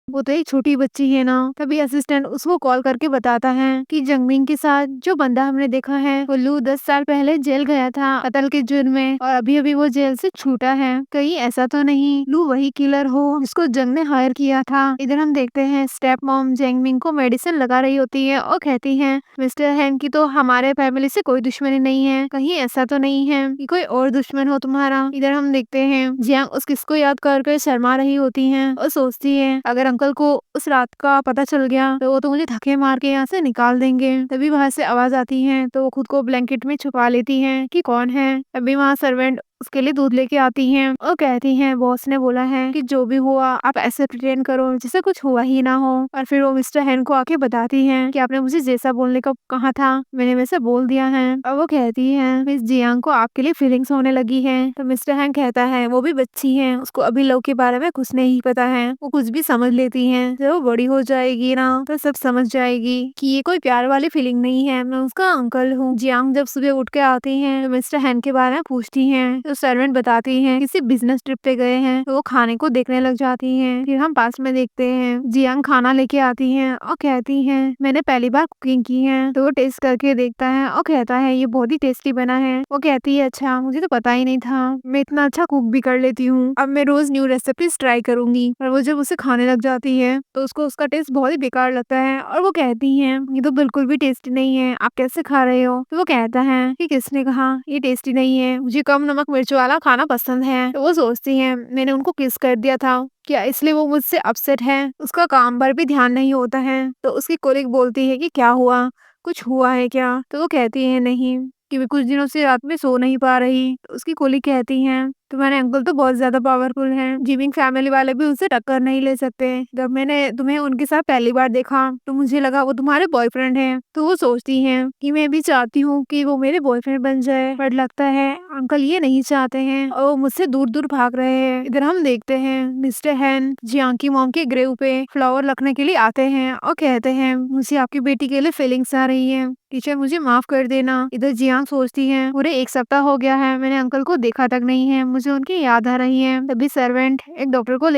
वो तो एक छोटी बच्ची है ना। तभी असिस्टेंट उसको कॉल करके बताता है कि जंगमिंग के साथ जो बंदा हमने देखा है वो लू 10 साल पहले जेल गया था कत्ल के जुर्म में और अभी अभी वो जेल से छूटा है। कहीं ऐसा तो नहीं लू वही किलर हो जिसको जंग ने हायर किया था। इधर हम देखते हैं स्टेप मॉम जंगमिंग को मेडिसिन लगा रही होती है और कहती है मिस्टर हैन की तो हमारे फैमिली से कोई दुश्मनी नहीं है, कहीं ऐसा तो नहीं है कि कोई और दुश्मन हो तुम्हारा। इधर हम देखते हैं जियांग उस किस को याद कर शर्मा रही होती है और सोचती है अगर अंकल को उस रात का पता चल गया तो वो तो मुझे धक्के मार के यहाँ से निकाल देंगे। तभी वहाँ से आवाज आती है तो वो खुद को ब्लैंकेट में छुपा लेती है कि कौन है। तभी वहाँ सर्वेंट उसके लिए दूध लेके आती हैं और कहती हैं बॉस ने बोला है कि जो भी हुआ आप ऐसे प्रिटेंड करो जैसे कुछ हुआ ही ना हो। और फिर वो मिस्टर हैन को आके बताती हैं कि आपने मुझे जैसा बोलने का कहा था मैंने वैसे बोल दिया है। और वो कहती है मिस जियांग को आपके लिए फीलिंग्स होने लगी है। तो मिस्टर हैन कहता है वो भी बच्ची है, उसको अभी लव के बारे में कुछ नहीं पता है, वो कुछ भी समझ लेती है। जब वो बड़ी हो जाएगी ना तो सब समझ जाएगी कि ये कोई प्यार वाली फीलिंग नहीं है, मैं उसका अंकल हूँ। जियांग जब सुबह उठ के आती है तो मिस्टर हैन के बारे में पूछती है तो सर्वेंट बताती हैं किसी बिजनेस ट्रिप पे गए हैं तो वो खाने को देखने लग जाती हैं। फिर हम पास में देखते हैं जियांग खाना लेके आती हैं और कहती हैं मैंने पहली बार कुकिंग की है। तो वो टेस्ट करके देखता है और कहता है ये बहुत ही टेस्टी बना है। वो कहती है अच्छा मुझे तो पता ही नहीं था, मैं इतना अच्छा कुक भी कर लेती हूँ, अब मैं रोज न्यू रेसिपीज ट्राई करूंगी। और वो जब उसे खाने लग जाती है तो उसको उसका टेस्ट बहुत ही बेकार लगता है और वो कहती है ये तो बिल्कुल भी टेस्टी नहीं है, आप कैसे खा रहे हो। तो वो कहता है कि किसने कहा ये टेस्टी नहीं है, मुझे कम नमक मिर्च वाला खाना पसंद है। तो वो सोचती है मैंने उनको किस कर दिया था क्या इसलिए वो मुझसे अपसेट है, उसका काम पर भी ध्यान नहीं होता है। तो उसकी कोलिग बोलती है कि क्या हुआ, कुछ हुआ है क्या। तो वो कहती है नहीं कि मैं कुछ दिनों से रात में सो नहीं पा रही। तो उसकी कोलिग कहती हैं तुम्हारे अंकल तो बहुत ज्यादा पावरफुल हैं, जिमिंग फैमिली वाले भी उनसे टक्कर नहीं ले सकते। जब मैंने तुम्हें उनके साथ पहली बार देखा तो मुझे लगा वो तुम्हारे बॉयफ्रेंड हैं। तो वो सोचती हैं कि मैं भी चाहती हूँ कि वो मेरे बॉयफ्रेंड बन जाए, पर लगता है अंकल ये नहीं चाहते हैं और वो मुझसे दूर दूर भाग रहे हैं। इधर हम देखते हैं मिस्टर हैन जियांग की मॉम के ग्रेव पे फ्लावर रखने के लिए आते हैं और कहते हैं मुझे आपकी बेटी के लिए फीलिंग्स आ रही है, टीचर मुझे माफ कर देना। इधर जियांग सोचती है पूरे 1 सप्ताह हो गया है मैंने अंकल को देखा तक नहीं है, मुझे उनकी याद आ रही है। तभी सर्वेंट एक डॉक्टर को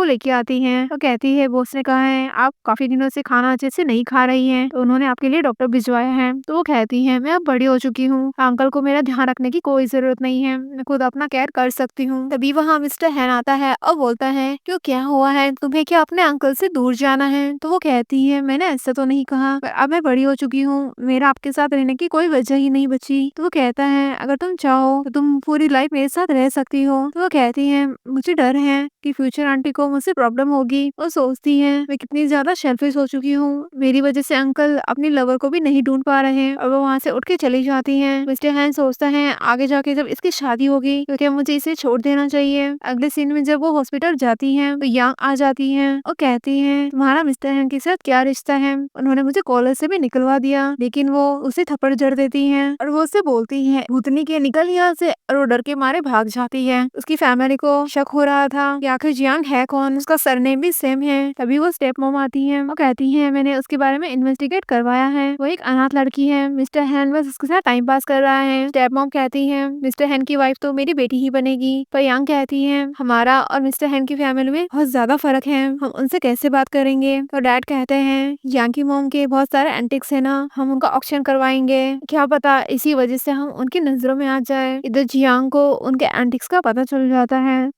लेके आती है, और कहती है बॉस ने कहा है आप काफी दिनों से खाना अच्छे से नहीं खा रही हैं, तो उन्होंने आपके लिए डॉक्टर भिजवाया है। तो वो कहती है मैं अब बड़ी हो चुकी हूँ, अंकल को मेरा ध्यान रखने की कोई जरूरत नहीं है, मैं खुद अपना केयर कर सकती हूँ। तभी वहाँ मिस्टर हैन आता है और बोलता है क्यों क्या हुआ है, तुम्हें क्या अपने अंकल से दूर जाना है। तो वो कहती है मैंने ऐसा तो नहीं कहा, पर अब मैं बड़ी हो चुकी हूँ, मेरा आपके साथ रहने की कोई वजह ही नहीं बची। तो वो कहता है अगर तुम चाहो तो तुम पूरी लाइफ मेरे साथ रह सकती हो। तो वो कहती है मुझे डर है कि फ्यूचर आंटी को मुझसे प्रॉब्लम होगी। वो सोचती है मैं कितनी ज्यादा सेल्फिश हो चुकी हूँ, मेरी वजह से अंकल अपनी लवर को भी नहीं ढूंढ पा रहे हैं। और वो वहाँ से उठ के चली जाती है। मिस्टर हैन सोचता है आगे जाके जब इसकी शादी होगी तो क्या मुझे इसे छोड़ देना चाहिए। अगले सीन में जब वो हॉस्पिटल जाती है तो यांग आ जाती है और कहती है तुम्हारा मिस्टर हैन के साथ क्या रिश्ता है, उन्होंने मुझे कॉलेज से भी निकलवा दिया। लेकिन वो उसे थप्पड़ जड़ देती है और वो उसे बोलती है भूतनी के निकल यहाँ से, और वो डर के मारे भाग जाती है। उसकी फैमिली को शक हो रहा था कि आखिर जियांग है कौन, उसका सरनेम भी सेम है। तभी वो स्टेप मॉम आती है और कहती है मैंने उसके बारे में इन्वेस्टिगेट करवाया है, वो एक अनाथ लड़की है, मिस्टर हैन बस उसके साथ टाइम पास कर रहा है। स्टेप मॉम कहती है मिस्टर हैन की वाइफ तो मेरी बेटी ही बनेगी। पर यांग कहती है हमारा और मिस्टर हैन की फैमिली में बहुत ज्यादा फर्क है, हम उनसे कैसे बात करेंगे। तो डैड कहते हैं यांग की मॉम के बहुत सारे एंटिक्स है ना, हम उनका ऑक्शन करवाएंगे, क्या पता इसी वजह से हम उनकी नजरों में आ जाए। इधर जियांग को उनके एंटिक्स का पता चल जाता है,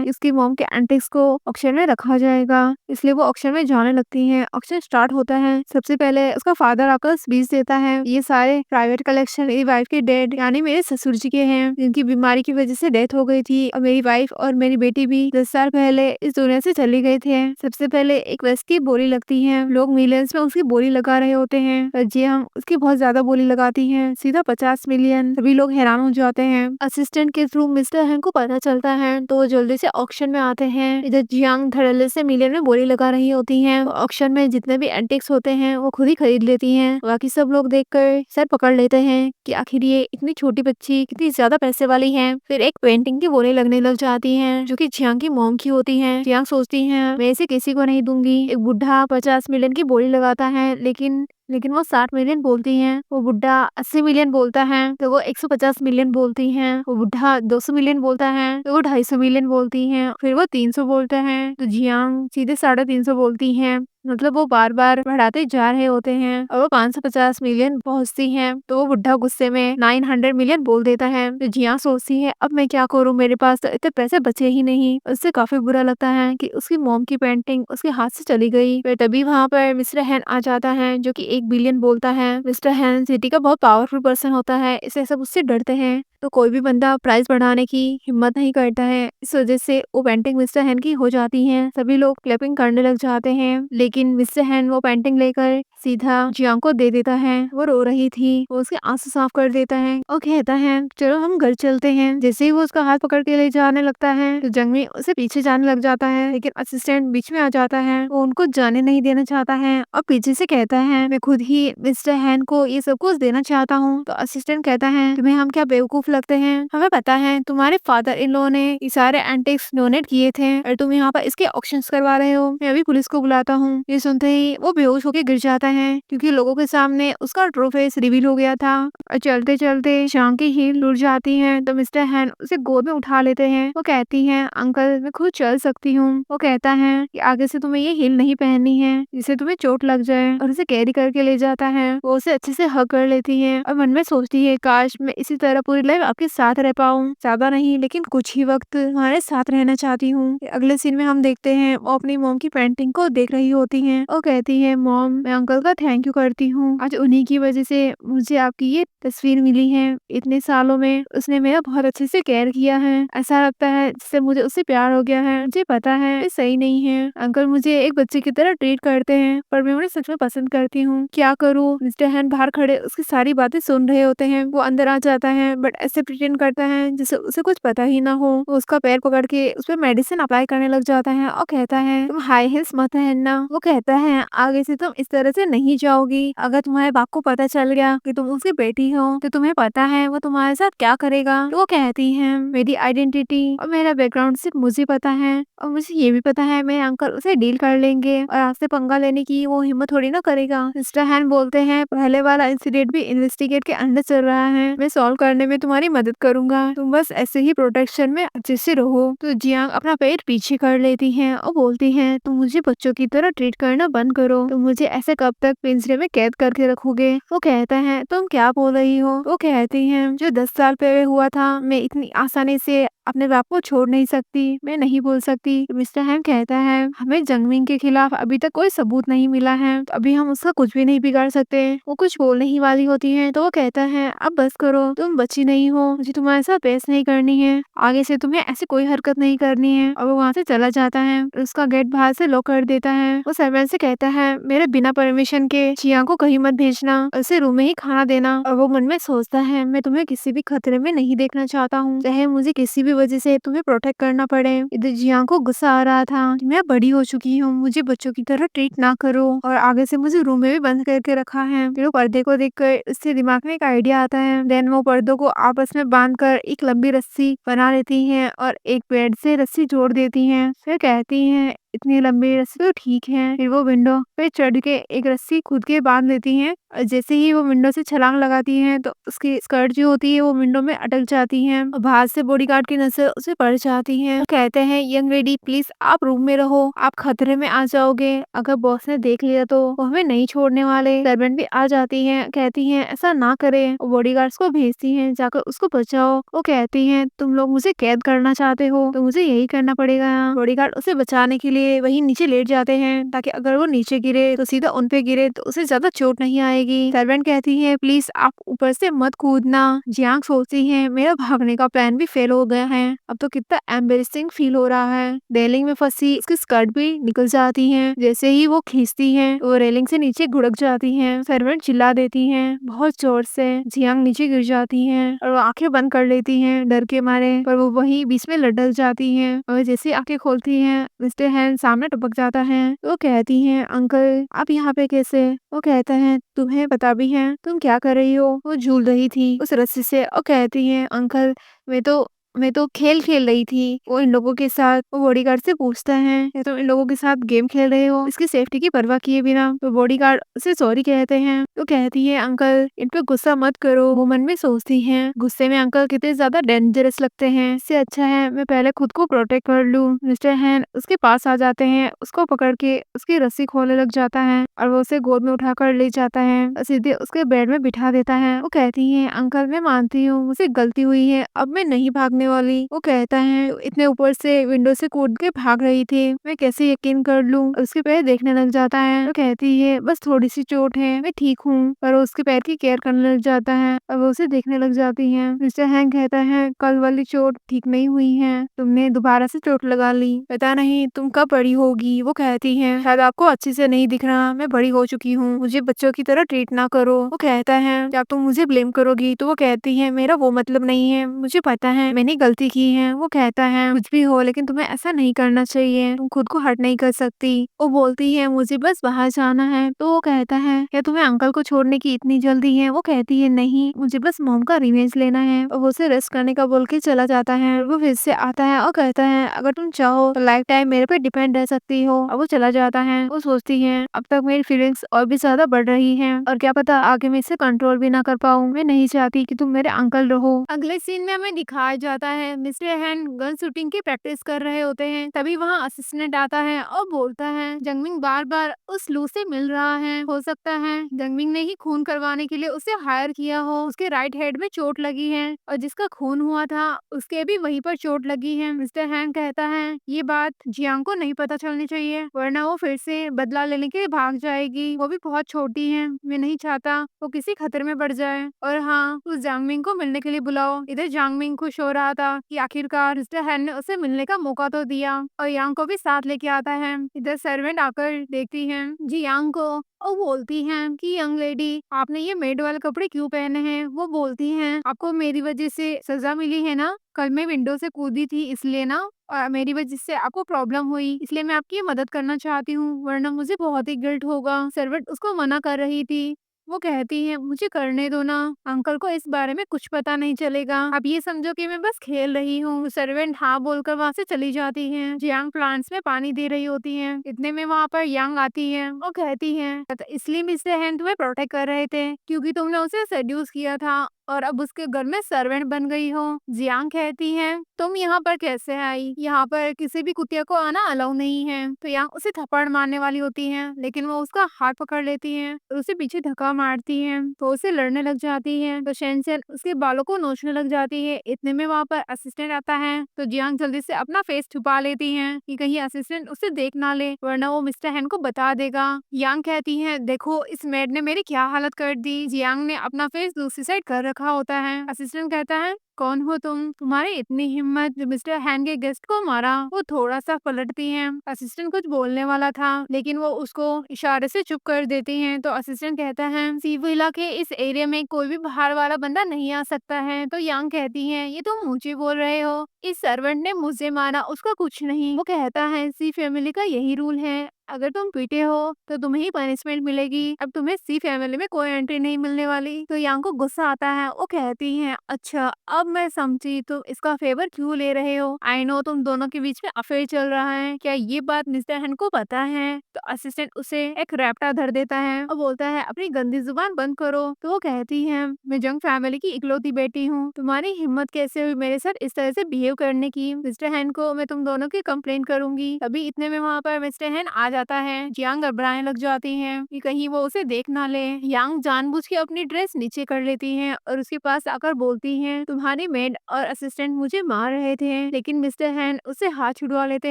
इसकी मॉम के एंटिक्स को ऑक्शन में रखा जाएगा, इसलिए वो ऑक्शन में जाने लगती है। ऑक्शन स्टार्ट होता है। सबसे पहले उसका फादर आकर स्पीच देता है ये सारे प्राइवेट कलेक्शन मेरी वाइफ के डेड यानी मेरे ससुर जी के हैं, जिनकी बीमारी की वजह से डेथ हो गई थी, और मेरी वाइफ और मेरी बेटी भी 10 साल पहले इस दुनिया से चली गए थे। सबसे पहले एक वेस्ट की बोली लगती है, लोग मिलियंस में उसकी बोली लगा रहे होते हैं, पर जियांग उसकी बहुत ज्यादा बोली लगाती है, सीधा 50 मिलियन। सभी लोग हैरान हो जाते हैं। असिस्टेंट के थ्रू मिस्टर हैन को पता चलता है तो वो जल्दी से ऑक्शन में आते हैं। इधर जियांग धड़ल्ले से मिलियन में बोली लगा रही होती हैं। ऑक्शन में जितने भी एंटिक्स होते हैं वो खुद ही खरीद लेती हैं। बाकी सब लोग देखकर सर पकड़ लेते हैं कि आखिर ये इतनी छोटी बच्ची कितनी ज्यादा पैसे वाली है। फिर एक पेंटिंग की बोली लगने लग जाती है जो कि जियांग की मॉम की होती है। जियांग सोचती है मैं इसे किसी को नहीं दूंगी। एक बुढ़ा 50 मिलियन की बोली लगाता है, लेकिन लेकिन वो 60 मिलियन बोलती हैं। वो बुड्ढा 80 मिलियन बोलता है तो वो 150 मिलियन बोलती हैं। वो बुड्ढा 200 मिलियन बोलता है तो वो 250 मिलियन बोलती हैं। फिर वो 300 बोलता है तो जियांग सीधे 350 बोलती हैं। मतलब वो बार बार बढ़ाते जा रहे होते हैं और वो 550 मिलियन पहुंचती हैं तो वो बुड्ढा गुस्से में 900 मिलियन बोल देता है। तो जिया सोचती है अब मैं क्या करूं, मेरे पास तो इतने पैसे बचे ही नहीं। उससे काफी बुरा लगता है कि उसकी मॉम की पेंटिंग उसके हाथ से चली गई। फिर तभी वहाँ पर मिस्टर हैन आ जाता है जो कि 1 बिलियन बोलता है। मिस्टर हैन सिटी का बहुत पावरफुल पर्सन होता है, इसे सब उससे डरते हैं तो कोई भी बंदा प्राइस बढ़ाने की हिम्मत नहीं करता है। इस वजह से वो पेंटिंग मिस्टर हैन की हो जाती है। सभी लोग क्लैपिंग करने लग जाते हैं लेकिन मिस्टर हैन वो पेंटिंग लेकर सीधा जियांग को दे देता है। वो रो रही थी, वो उसके आंसू साफ कर देता है और कहता है चलो हम घर चलते हैं। जैसे ही वो उसका हाथ पकड़ के ले जाने लगता है तो जंगमी उसे पीछे जाने लग जाता है लेकिन असिस्टेंट बीच में आ जाता है। वो उनको जाने नहीं देना चाहता है और पीछे से कहता है मैं खुद ही मिस्टर हैन को ये सब कुछ देना चाहता हूँ। तो असिस्टेंट कहता है तुम्हें हम क्या बेवकूफ लगते हैं, हमें पता है तुम्हारे फादर इन लॉ ने ये सारे एंटिक्स डोनेट किए थे और तुम यहाँ पर इसके ऑक्शंस करवा रहे हो। मैं अभी पुलिस को बुलाता हूँ। ये सुनते ही वो बेहोश होकर गिर जाता है क्योंकि लोगों के सामने उसका ट्रू फेस रिवील हो गया था। और चलते चलते शाम की हील लुट जाती है तो मिस्टर हैन उसे गोद में उठा लेते हैं। वो कहती है अंकल मैं खुद चल सकती हूँ। वो कहता है कि आगे से तुम्हें ये हील नहीं पहननी है जिससे तुम्हें चोट लग जाए, और उसे कैरी करके ले जाता है। वो उसे अच्छे से हग कर लेती है और मन में सोचती है काश मैं इसी तरह पूरी लाइफ आपके साथ रह पाऊँ, ज्यादा नहीं लेकिन कुछ ही वक्त तुम्हारे साथ रहना चाहती हूँ। अगले सीन में हम देखते हैं वो अपनी मॉम की पेंटिंग को देख रही होती है और कहती है मॉम मैं अंकल का थैंक यू करती हूँ, आज उन्हीं की वजह से मुझे आपकी ये तस्वीर मिली है। इतने सालों में उसने मेरा बहुत अच्छे से केयर किया है, ऐसा लगता है जिससे मुझे उससे प्यार हो गया है। मुझे पता है ये सही नहीं है, अंकल मुझे एक बच्चे की तरह ट्रीट करते हैं पर मैं उन्हें सच में पसंद करती हूँ, क्या करूँ। मिस्टर हैन बाहर खड़े उसकी सारी बातें सुन रहे होते हैं। वो अंदर आ जाता है बट ऐसे प्रिटेंड करता है जैसे उसे कुछ पता ही ना हो। वो उसका पैर पकड़ के उस पर मेडिसिन अप्लाई करने लग जाता है और कहता है तुम हाई हील्स मत पहनना। वो कहता है आगे से तुम इस तरह से नहीं जाओगी, अगर तुम्हारे बाप को पता चल गया कि तुम उसकी बेटी हो तो तुम्हें पता है वो तुम्हारे साथ क्या करेगा। तो वो कहती है मेरी आइडेंटिटी और मेरा बैकग्राउंड सिर्फ मुझे पता है और मुझे ये भी पता है मेरे अंकल उसे डील कर लेंगे और आपसे पंगा लेने की वो हिम्मत थोड़ी ना करेगा। मिस्टर हैन बोलते हैं पहले वाला इंसिडेंट भी इन्वेस्टिगेट के अंडर चल रहा है, मैं सॉल्व करने में तुम्हारी मदद करूंगा, तुम बस ऐसे ही प्रोटेक्शन में अच्छे से रहो। तो जियांग अपना पैर पीछे कर लेती है और बोलती है तुम मुझे बच्चों की तरह ट्रीट करना बंद करो, तुम मुझे ऐसे कब तक पिंजरे में कैद करके रखोगे। वो कहता है तुम क्या बोल रही हो। वो कहती है जो 10 साल पहले हुआ था मैं इतनी आसानी से अपने बाप को छोड़ नहीं सकती, मैं नहीं बोल सकती। तो मिस्टर हैन कहता है हमें जंगमिंग के खिलाफ अभी तक कोई सबूत नहीं मिला है तो अभी हम उसका कुछ भी नहीं बिगाड़ सकते। वो कुछ बोलने ही वाली होती है तो वो कहता है अब बस करो, तुम बच्ची नहीं हो, मुझे तुम्हारे साथ बहस नहीं करनी है, आगे से तुम्हें ऐसी कोई हरकत नहीं करनी है। और वो वहाँ से चला जाता है, उसका गेट बाहर से लॉक कर देता है। वो सर्वेंट से कहता है मेरे बिना परमिशन के जियांग को कहीं मत भेजना, उसे रूम में ही खाना देना। और वो मन में सोचता है मैं तुम्हें किसी भी खतरे में नहीं देखना चाहता हूँ, चाहे मुझे किसी भी वजह से तुम्हें प्रोटेक्ट करना पड़े। इधर जियांग को गुस्सा आ रहा था मैं बड़ी हो चुकी हूँ, मुझे बच्चों की तरह ट्रीट ना करो और आगे से मुझे रूम में भी बंद करके रखा है। फिर वो पर्दे को देखकर उसके दिमाग में एक आइडिया आता है। देन वो पर्दों को आपस में बांधकर एक लंबी रस्सी बना लेती हैं और एक पेड़ से रस्सी जोड़ देती हैं। फिर कहती हैं इतनी लंबी रस्सी तो ठीक है। फिर वो विंडो पे चढ़ के एक रस्सी खुद के बांध लेती हैं और जैसे ही वो विंडो से छलांग लगाती हैं तो उसकी स्कर्ट जो होती है वो विंडो में अटक जाती है और बाहर से बॉडीगार्ड की नजर उसे पड़ जाती है। वो कहते हैं यंग लेडी प्लीज आप रूम में रहो, आप खतरे में आ जाओगे, अगर बॉस ने देख लिया तो वो हमें नहीं छोड़ने वाले। सर्वेंट भी आ जाती है, कहती है ऐसा ना करे, वो बॉडीगार्ड्स को भेजती है जाकर उसको बचाओ। वो कहती है तुम लोग मुझे कैद करना चाहते हो तो मुझे यही करना पड़ेगा। बॉडीगार्ड उसे बचाने के लिए वही नीचे लेट जाते हैं ताकि अगर वो नीचे गिरे तो सीधा उन पे गिरे तो उसे ज्यादा चोट नहीं आएगी। सर्वेंट कहती है प्लीज आप ऊपर से मत कूदना। जियांग सोचती है मेरा भागने का प्लान भी फेल हो गया है, अब तो कितना एम्बेरसिंग फील हो रहा है। रेलिंग में फंसी उसकी स्कर्ट भी निकल जाती है, जैसे ही वो खींचती है वो रेलिंग से नीचे घुड़क जाती है। सर्वेंट चिल्ला देती है बहुत जोर से, जियांग नीचे गिर जाती है और वो आंखें बंद कर लेती है डर के मारे, पर वो वही बीच में लटक जाती है और जैसे आंखें खोलती है मिस्टर हैन सामने टपक जाता है। वो कहती है अंकल आप यहाँ पे कैसे। वो कहता है तुम्हें पता भी है तुम क्या कर रही हो। वो झूल रही थी उस रस्सी से और कहती है अंकल मैं तो मैं तो खेल खेल रही थी। वो इन लोगों के साथ वो बॉडीगार्ड से पूछता है, "ये तुम इन लोगों के साथ गेम खेल रहे हो इसकी सेफ्टी की परवाह किए बिना?" तो बॉडीगार्ड उसे सॉरी कहते हैं। तो कहती है, "अंकल इन पे गुस्सा मत करो।" वो मन में सोचती है, गुस्से में अंकल कितने ज्यादा डेंजरस लगते हैं, इससे अच्छा है मैं पहले खुद को प्रोटेक्ट कर लूं। मिस्टर हैन उसके पास आ जाते हैं, उसको पकड़ के उसकी रस्सी खोलने लग जाता है और वो उसे गोद में उठाकर ले जाता है और सीधे उसके बेड में बिठा देता है। वो कहती है, "अंकल मैं मानती हूँ मुझसे गलती हुई है, अब मैं नहीं भागने वाली।" वो कहता है, "इतने ऊपर से विंडो से कूद के भाग रही थी, मैं कैसे यकीन कर लूं?" और उसके पैर देखने लग जाता है। वो कहती है, "बस थोड़ी सी चोट है, मैं ठीक हूँ।" पर वो उसके पैर की केयर करने लग जाता है और वो उसे देखने लग जाती है। मिस्टर हैंक कहता है, "कल वाली चोट ठीक नहीं हुई है, तुमने दोबारा से चोट लगा ली, पता नहीं तुम कब बड़ी होगी।" वो कहती है, "शायद आपको अच्छे से नहीं दिख रहा, मैं बड़ी हो चुकी हूँ, मुझे बच्चों की तरह ट्रीट ना करो।" वो कहता है, "क्या तुम मुझे ब्लेम करोगी?" तो वो कहती है, "मेरा वो मतलब नहीं है, मुझे पता है मैंने गलती की है।" वो कहता है, "कुछ भी हो लेकिन तुम्हें ऐसा नहीं करना चाहिए, तुम खुद को हर्ट नहीं कर सकती।" वो बोलती है, "मुझे बस बाहर जाना है।" तो वो कहता है, "क्या तुम्हें अंकल को छोड़ने की इतनी जल्दी है?" वो कहती है, "नहीं, मुझे बस मॉम का रिवेंज लेना है।" और वो उसे रेस्ट करने का बोल के चला जाता है। वो फिर से आता है और कहता है, "अगर तुम चाहो तो लाइफ टाइम मेरे पे डिपेंड रह सकती हो।" और वो चला जाता है। वो सोचती है, अब तक मेरी फीलिंग्स और भी ज्यादा बढ़ रही हैं और क्या पता आगे मैं इसे कंट्रोल भी ना कर पाऊँ। मैं नहीं चाहती कि तुम मेरे अंकल रहो। अगले सीन में हमें दिखाया जाता है, मिस्टर हैन गन शूटिंग की प्रैक्टिस कर रहे होते हैं। तभी वहाँ असिस्टेंट आता है और बोलता है, "जंगमिंग बार बार उस लू से मिल रहा है, हो सकता है जंगमिंग ने ही खून करवाने के लिए उसे हायर किया हो। उसके राइट हेड में चोट लगी है और जिसका खून हुआ था उसके भी वहीं पर चोट लगी है।" मिस्टर हैन कहता है, "ये बात जियांग को नहीं पता चलनी चाहिए, वरना वो फिर से बदला लेने के लिए भाग जाएगी। वो भी बहुत छोटी है, मैं नहीं चाहता वो किसी खतरे में पड़ जाए। और हाँ, उस जांगमिंग को मिलने के लिए बुलाओ।" इधर जांगमिंग खुश हो रहा था कि आखिरकार मिस्टर हैन ने उसे मिलने का मौका तो दिया और यांग को भी साथ लेके आता है। इधर सर्वेंट आकर देखती है जियांग को और बोलती हैं कि, "यंग लेडी आपने ये मेड वाले कपड़े क्यों पहने हैं?" वो बोलती हैं, "आपको मेरी वजह से सजा मिली है ना, कल मैं विंडो से कूदी थी इसलिए ना, और मेरी वजह से आपको प्रॉब्लम हुई इसलिए मैं आपकी मदद करना चाहती हूँ, वरना मुझे बहुत ही गिल्ट होगा।" सर्वेंट उसको मना कर रही थी। वो कहती है, "मुझे करने दो ना, अंकल को इस बारे में कुछ पता नहीं चलेगा, आप ये समझो कि मैं बस खेल रही हूँ।" सर्वेंट हाँ बोलकर वहाँ से चली जाती है। जियांग प्लांट्स में पानी दे रही होती है। इतने में वहाँ पर यांग आती है और कहती है, "इसलिए मिस्टर हैन तुम्हें प्रोटेक्ट कर रहे थे क्योंकि तुमने उसे सेड्यूस किया था और अब उसके घर में सर्वेंट बन गई हो।" जियांग कहती है, "तुम यहाँ पर कैसे आई? यहाँ पर किसी भी कुतिया को आना अलाउ नहीं है।" तो यांग उसे थप्पड़ मारने वाली होती है लेकिन वो उसका हाथ पकड़ लेती है और उसे पीछे धक्का मारती है तो उसे लड़ने लग जाती है। तो शेनसेन उसके बालों को नोचने लग जाती है। इतने में वहाँ पर असिस्टेंट आता है तो जियांग जल्दी से अपना फेस छुपा लेती है कि कहीं असिस्टेंट उसे देख ना ले, वरना वो मिस्टर हैन को बता देगा। यांग कहती है, "देखो इस मेड ने मेरी क्या हालत कर दी।" जियांग ने अपना फेस दूसरी साइड कर रखा होता है। असिस्टेंट कहता है, "कौन हो तुम? तुम्हारी इतनी हिम्मत जो मिस्टर हैन के गेस्ट को मारा।" वो थोड़ा सा पलटती हैं। असिस्टेंट कुछ बोलने वाला था लेकिन वो उसको इशारे से चुप कर देती हैं। तो असिस्टेंट कहता है, "सीवुइला के इस एरिया में कोई भी बाहर वाला बंदा नहीं आ सकता है।" तो यांग कहती है, "ये तुम मुझे बोल रहे हो? इस सर्वेंट ने मुझे मारा, उसका कुछ नहीं।" वो कहता है, "सी फैमिली का यही रूल है, अगर तुम पीटे हो तो तुम्हें ही पनिशमेंट मिलेगी। अब तुम्हें सी फैमिली में कोई एंट्री नहीं मिलने वाली।" तो यांग को गुस्सा आता है। वो कहती है, "अच्छा अब मैं समझी तुम इसका फेवर क्यों ले रहे हो। आई नो तुम दोनों के बीच में अफेयर चल रहा है, क्या ये बात मिस्टर हैन को पता है?" तो असिस्टेंट उसे एक रैप्टा धर देता है और बोलता है, "अपनी गंदी जुबान बंद करो।" तो वो कहती है, "मैं जंग फैमिली की इकलौती बेटी हूँ, तुम्हारी हिम्मत कैसे हुई मेरे साथ इस तरह से बिहेव करने की। मिस्टर हैन को मैं तुम दोनों की कंप्लेंट करूंगी।" तभी इतने में वहाँ पर मिस्टर हैन आ जाता है। जियांग घबराने लग जाती है कि कहीं वो उसे देख ना ले। यांग जानबूझ के अपनी ड्रेस नीचे कर लेती है और उसके पास आकर बोलती है, "तुम्हारी मेड और असिस्टेंट मुझे मार रहे थे।" लेकिन मिस्टर हैन उससे हाथ छुड़वा लेते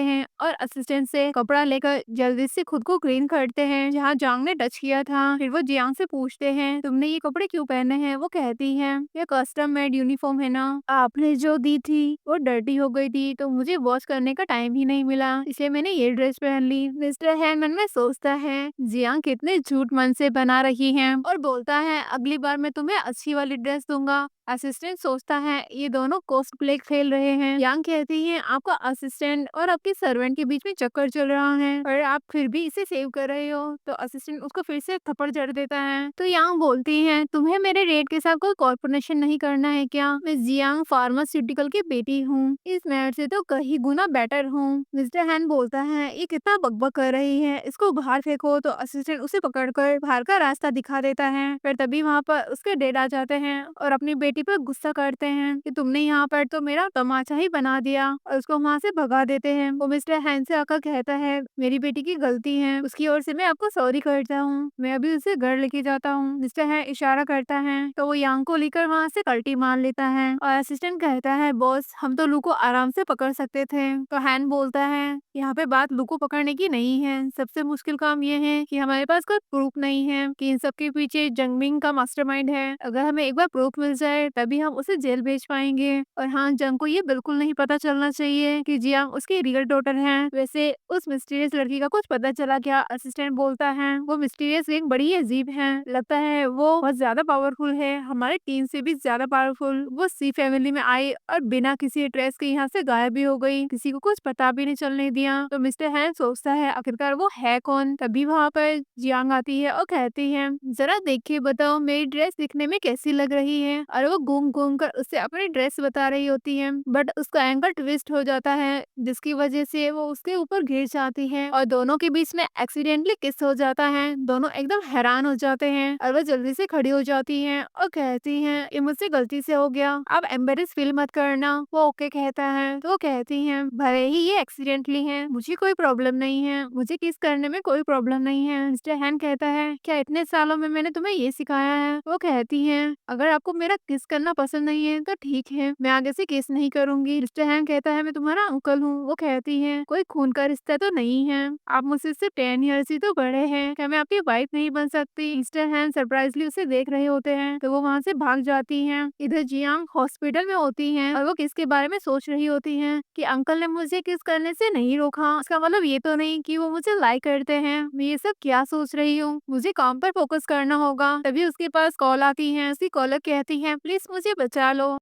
हैं और असिस्टेंट से कपड़ा लेकर जल्दी से खुद को क्लीन करते हैं जहाँ जांग ने टच किया था। फिर वो जियांग से पूछते हैं, "तुमने ये कपड़े क्यों पहने हैं?" वो कहती है, "ये कस्टम मेड यूनिफॉर्म है ना, आपने जो दी थी वो डर्टी हो गई थी तो मुझे वॉश करने का टाइम ही नहीं मिला, इसलिए मैंने ये ड्रेस पहन ली।" मिस्टर हैन मन में सोचता है, जियांग कितने झूठ मन से बना रही है और बोलता है, "अगली बार मैं तुम्हें अच्छी वाली ड्रेस दूंगा।" असिस्टेंट सोचता है, है ये दोनों कोस्ट प्ले खेल रहे हैं। यांग कहती है आपका असिस्टेंट और आपके सर्वेंट के बीच में चक्कर चल रहा है और आप फिर भी इसे सेव कर रहे हो। तो असिस्टेंट उसको फिर से थप्पड़ जड़ देता है। तो यांग बोलती है तुम्हें मेरे रेड के साथ कोई कॉर्पोरेशन नहीं करना है क्या? मैं जियांग फार्मास्यूटिकल की बेटी हूँ, इस मेयर से तो कहीं गुना बेटर हूँ। मिस्टर हैन बोलता है ये कितना बकबक कर रही है, इसको बाहर फेंको। तो असिस्टेंट उसे पकड़कर बाहर का रास्ता दिखा देता है। फिर तभी वहाँ पर उसके डैड आ जाते हैं और अपनी बेटी पर गुस्सा करते हैं कि तुमने यहाँ पर तो मेरा तमाचा ही बना दिया और उसको वहाँ से भगा देते हैं। वो मिस्टर हैन से आकर कहता है मेरी बेटी की गलती है, उसकी ओर से मैं आपको सॉरी करता हूँ, मैं अभी उसे घर लेके जाता हूँ। मिस्टर हैन इशारा करता है तो वो यांग को लेकर वहाँ से कल्टी मार लेता है और असिस्टेंट कहता है बॉस हम तो लू को आराम से पकड़ सकते थे। तो हैन बोलता है यहाँ पे बात लू को पकड़ने की नहीं है, सबसे मुश्किल काम ये है कि हमारे पास कोई प्रूफ नहीं है कि इन सब के पीछे जंगमिंग का मास्टरमाइंड है। अगर हमें एक बार प्रूफ मिल जाए तभी हम उसे जेल भेज पाएंगे। और हाँ जंग को ये बिल्कुल नहीं पता चलना चाहिए कि जियांग उसकी रियल डॉटर है। वैसे उस मिस्टीरियस लड़की का कुछ पता चला क्या? असिस्टेंट बोलता है वो मिस्टीरियस एक बड़ी अजीब है, लगता है वो बहुत ज्यादा पावरफुल है, हमारे टीम से भी ज्यादा पावरफुल। वो सी फैमिली में आई और बिना किसी एड्रेस के यहाँ से गायब भी हो गई, किसी को कुछ पता भी नहीं चलने दिया। तो मिस्टर हैन सोचता है आखिरकार वो है कौन। तभी वहाँ पर जियांग आती है और कहती है जरा देखिए बताओ मेरी ड्रेस दिखने में कैसी लग रही है। और वो घूम घूम कर उससे अपनी ड्रेस बता रही होती है बट उसका एंगल ट्विस्ट हो जाता है जिसकी वजह से वो उसके ऊपर गिर जाती है और दोनों के बीच में एक्सीडेंटली किस हो जाता है। दोनों एकदम हैरान हो जाते हैं और वो जल्दी से खड़ी हो जाती है और कहती है ये मुझसे गलती से हो गया, आप एम्बेरेस फील मत करना। वो ओके कहता है तो वो कहती है भले ही ये एक्सीडेंटली है मुझे कोई प्रॉब्लम नहीं है, मुझे किस करने में कोई प्रॉब्लम नहीं है। मिस्टर हैन कहता है क्या इतने सालों में मैंने तुम्हें ये सिखाया है? वो कहती है अगर आपको मेरा किस करना पसंद नहीं है तो ठीक है, मैं आगे से किस नहीं करूंगी। मिस्टर हैन कहता है मैं तुम्हारा अंकल हूँ। वो कहती है कोई खून का रिश्ता तो नहीं है, आप मुझसे सिर्फ 10 ईयर्स ही तो बड़े हैं, क्या मैं आपकी वाइफ नहीं बन सकती? मिस्टर हैन सरप्राइजली उसे देख रहे होते हैं तो वो वहाँ से भाग जाती हैं। इधर जियांग हॉस्पिटल में होती हैं और वो किस के बारे में सोच रही होती हैं कि अंकल ने मुझे किस करने से नहीं रोका, इसका मतलब ये तो नहीं कि वो मुझे लाइक करते हैं। मैं ये सब क्या सोच रही हूँ, मुझे काम पर फोकस करना होगा। तभी उसके पास कॉल आती है, उसकी कॉलर कहती है प्लीज मुझे बचा लो।